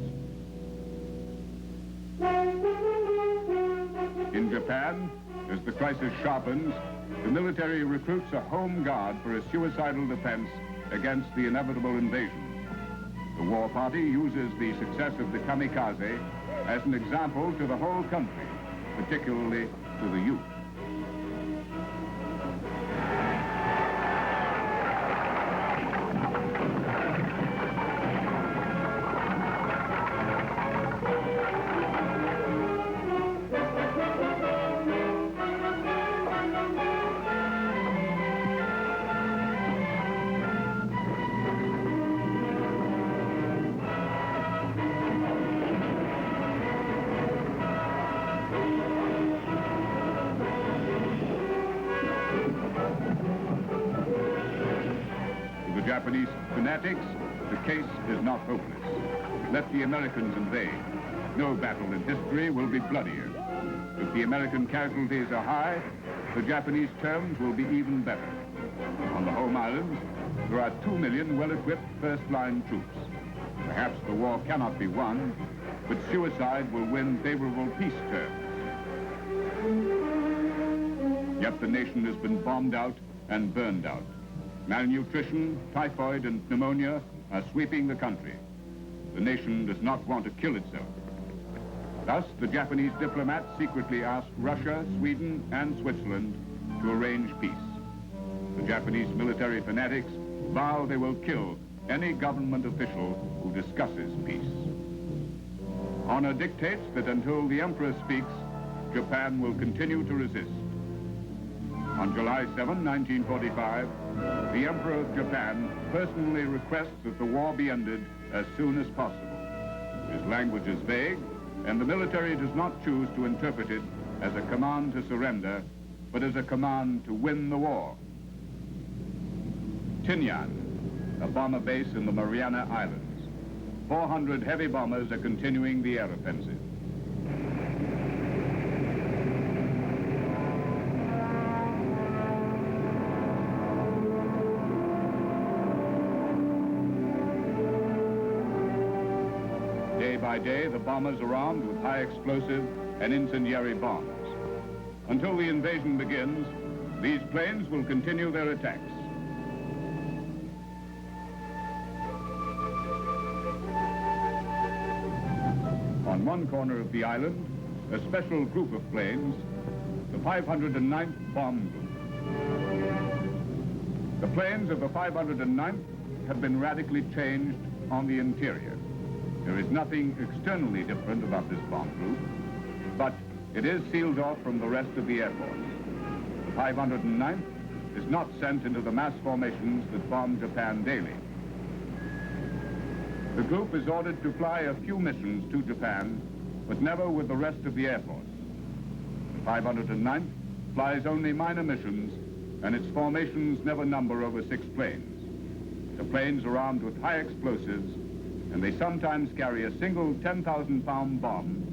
In Japan, as the crisis sharpens, the military recruits a home guard for a suicidal defense against the inevitable invasion. The war party uses the success of the kamikaze as an example to the whole country, particularly to the youth. Japanese fanatics, the case is not hopeless. Let the Americans invade. No battle in history will be bloodier. If the American casualties are high, the Japanese terms will be even better. On the home islands, there are 2 million well-equipped first-line troops. Perhaps the war cannot be won, but suicide will win favorable peace terms. Yet the nation has been bombed out and burned out. Malnutrition, typhoid, and pneumonia are sweeping the country. The nation does not want to kill itself. Thus, the Japanese diplomats secretly asked Russia, Sweden, and Switzerland to arrange peace. The Japanese military fanatics vow they will kill any government official who discusses peace. Honor dictates that until the emperor speaks, Japan will continue to resist. On July 7, 1945, the Emperor of Japan personally requests that the war be ended as soon as possible. His language is vague, and the military does not choose to interpret it as a command to surrender, but as a command to win the war. Tinian, a bomber base in the Mariana Islands. 400 heavy bombers are continuing the air offensive. Day by day, the bombers are armed with high explosive and incendiary bombs. Until the invasion begins, these planes will continue their attacks. On one corner of the island, a special group of planes, the 509th Bomb Group. The planes of the 509th have been radically changed on the interior. There is nothing externally different about this bomb group, but it is sealed off from the rest of the Air Force. The 509th is not sent into the mass formations that bomb Japan daily. The group is ordered to fly a few missions to Japan, but never with the rest of the Air Force. The 509th flies only minor missions, and its formations never number over 6 planes. The planes are armed with high explosives, and they sometimes carry a single 10,000-pound bomb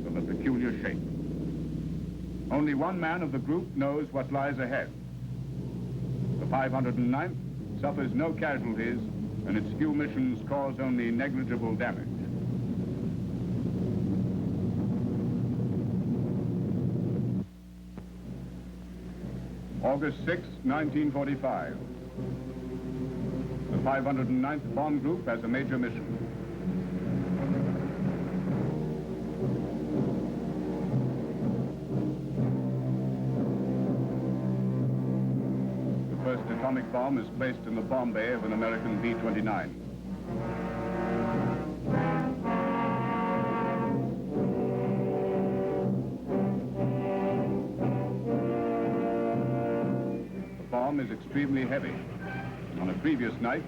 of a peculiar shape. Only one man of the group knows what lies ahead. The 509th suffers no casualties, and its few missions cause only negligible damage. August 6, 1945. The 509th Bomb Group has a major mission. The first atomic bomb is placed in the bomb bay of an American B-29. The bomb is extremely heavy. On a previous night,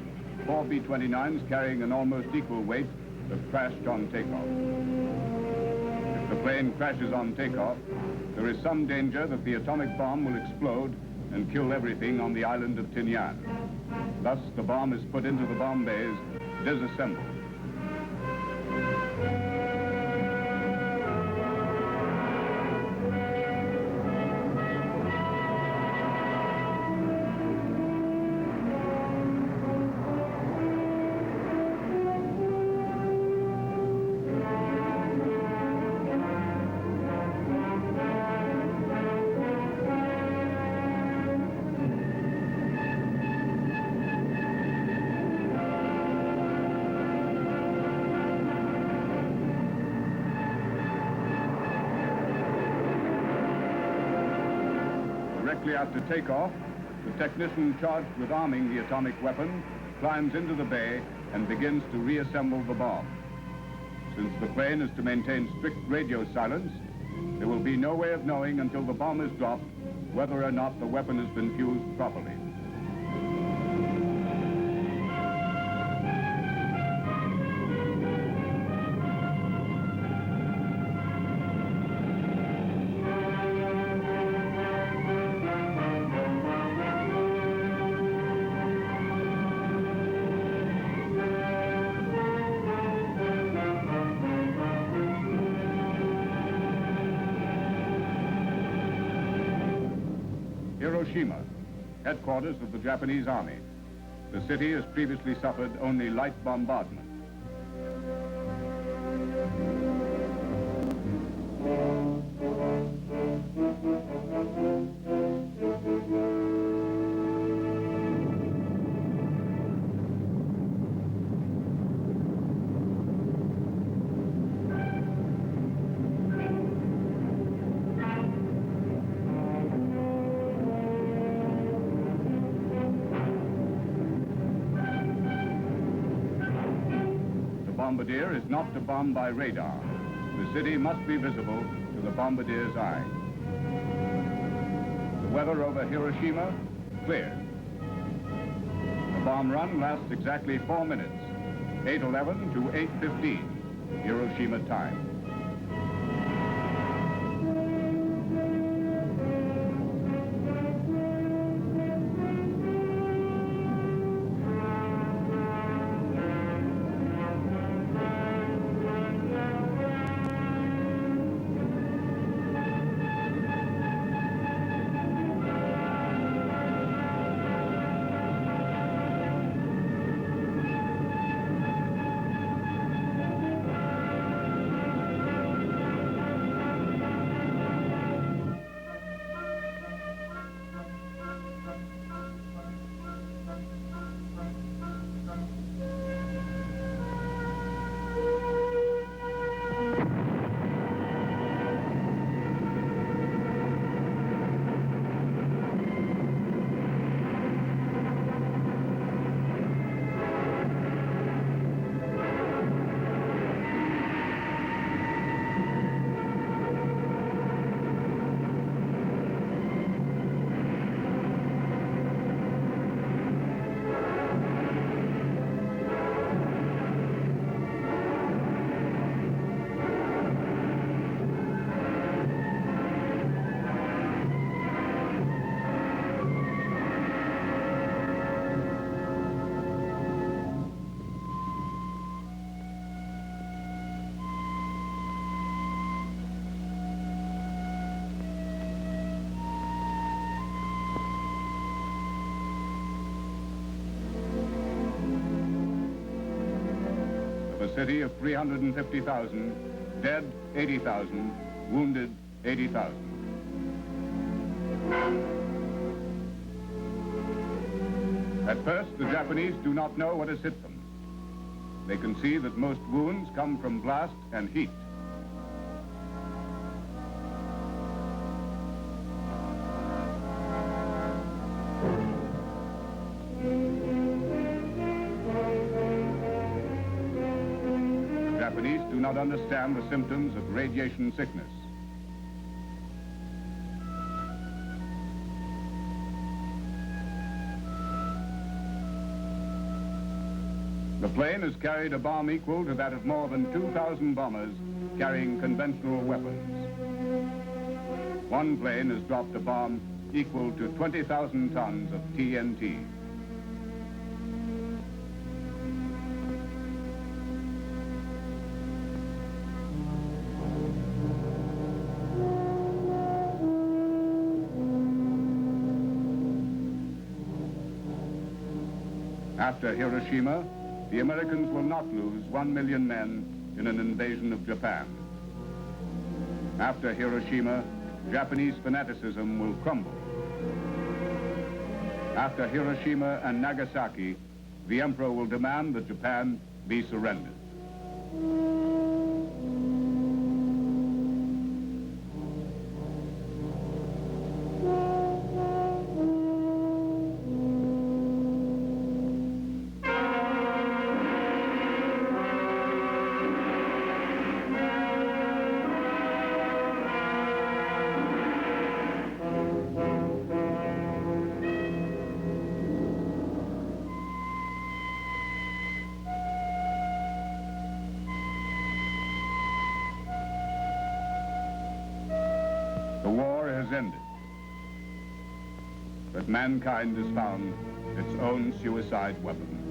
4 B-29s carrying an almost equal weight have crashed on takeoff. If the plane crashes on takeoff, there is some danger that the atomic bomb will explode and kill everything on the island of Tinian. Thus, the bomb is put into the bomb bays, disassembled. Directly after takeoff, the technician charged with arming the atomic weapon climbs into the bay and begins to reassemble the bomb. Since the plane is to maintain strict radio silence, there will be no way of knowing until the bomb is dropped whether or not the weapon has been fused properly. Hiroshima, headquarters of the Japanese army. The city has previously suffered only light bombardment. Bombardier is not to bomb by radar. The city must be visible to the bombardier's eye. The weather over Hiroshima, clear. The bomb run lasts exactly 4 minutes, 8:11 to 8:15, Hiroshima time. A city of 350,000, dead 80,000, wounded 80,000. At first, the Japanese do not know what has hit them. They can see that most wounds come from blast and heat. Japanese do not understand the symptoms of radiation sickness. The plane has carried a bomb equal to that of more than 2,000 bombers carrying conventional weapons. One plane has dropped a bomb equal to 20,000 tons of TNT. After Hiroshima, the Americans will not lose 1 million men in an invasion of Japan. After Hiroshima, Japanese fanaticism will crumble. After Hiroshima and Nagasaki, the Emperor will demand that Japan be surrendered. The war has ended, but mankind has found its own suicide weapon.